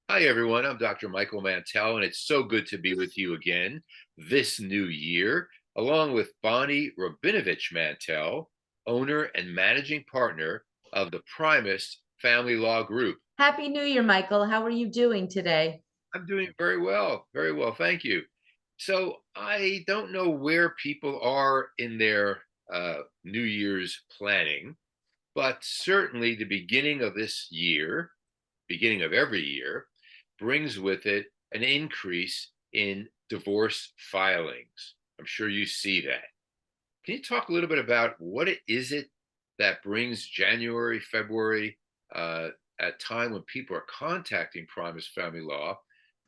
Hi, everyone. I'm Dr. Michael Mantell, and it's so good to be with you again this new year, along with Bonnie Rabinovich Mantell, owner and managing partner of the Primus Family Law Group. Happy New Year, Michael. How are you doing today? I'm doing very well, thank you. So, I don't know where people are in their New Year's planning, but certainly the beginning of this year, beginning of every year, brings with it an increase in divorce filings. I'm sure you see that. Can you talk a little bit about what it is it that brings January, February, uh, at time when people are contacting Primus Family Law,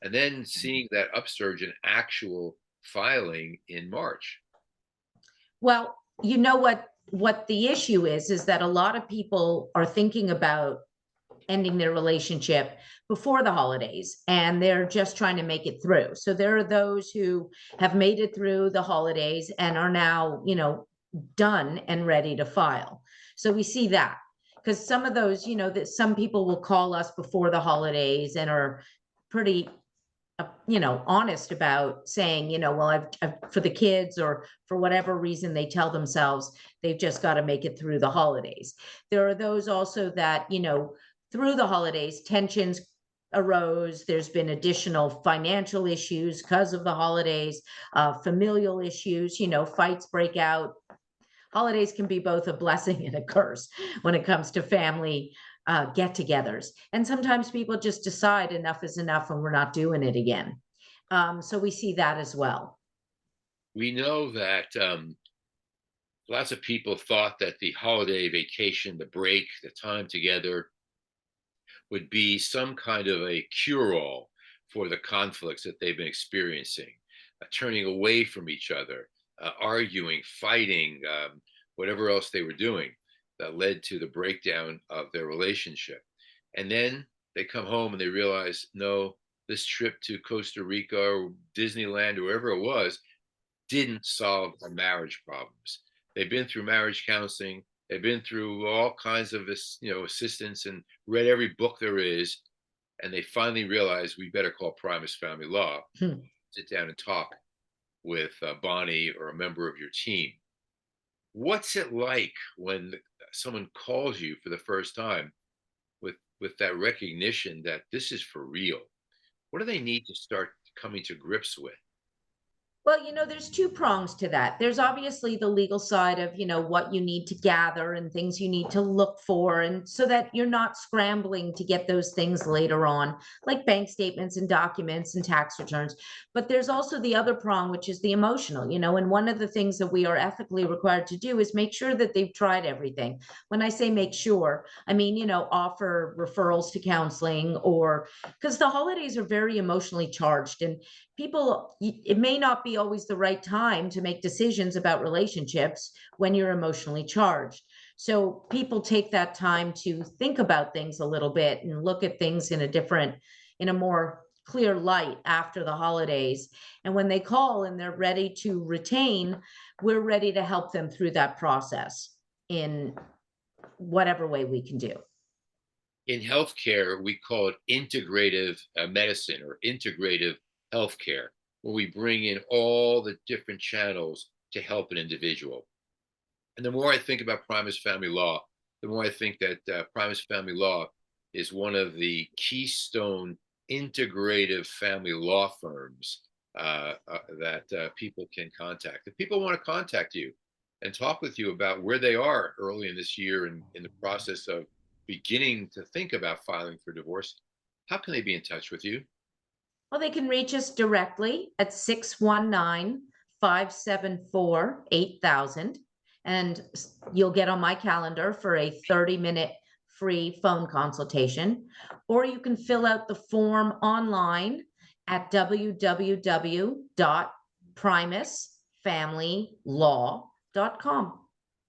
and then seeing that upsurge in actual filing in March? Well, you know what the issue is that a lot of people are thinking about ending their relationship before the holidays and they're just trying to make it through. So there are those who have made it through the holidays and are now, done and ready to file. So we see that because some of those, that some people will call us before the holidays and are pretty honest about saying, well, I've for the kids or for whatever reason they tell themselves they've just got to make it through the holidays. There are those also that, through the holidays, tensions arose. There's been additional financial issues because of the holidays, familial issues, fights break out. Holidays can be both a blessing and a curse when it comes to family get-togethers. And sometimes people just decide enough is enough and we're not doing it again. So we see that as well. We know that lots of people thought that the holiday vacation, the break, the time together would be some kind of a cure all for the conflicts that they've been experiencing, turning away from each other, arguing, fighting, whatever else they were doing that led to the breakdown of their relationship. And then they come home and they realize, no, this trip to Costa Rica or Disneyland or wherever it was didn't solve our marriage problems. They've been through marriage counseling. They've been through all kinds of this, assistance and read every book there is, and they finally realize we better call Primus Family Law, Hmm. sit down and talk with Bonnie or a member of your team. What's it like when someone calls you for the first time with that recognition that this is for real? What do they need to start coming to grips with? Well, there's two prongs to that. There's obviously the legal side of, what you need to gather and things you need to look for, and so that you're not scrambling to get those things later on, like bank statements and documents and tax returns. But there's also the other prong, which is the emotional, and one of the things that we are ethically required to do is make sure that they've tried everything. When I say make sure, I mean, offer referrals to counseling, or because the holidays are very emotionally charged, and it may not be always the right time to make decisions about relationships when you're emotionally charged. So people take that time to think about things a little bit and look at things in a more clear light after the holidays. And when they call and they're ready to retain, we're ready to help them through that process in whatever way we can do. In healthcare, we call it integrative medicine or integrative healthcare, where we bring in all the different channels to help an individual. And the more I think about Primus Family Law, the more I think that Primus Family Law is one of the keystone integrative family law firms that people can contact. If people want to contact you and talk with you about where they are early in this year and in the process of beginning to think about filing for divorce, how can they be in touch with you? Well, they can reach us directly at 619-574-8000. And you'll get on my calendar for a 30-minute free phone consultation. Or you can fill out the form online at www.primusfamilylaw.com.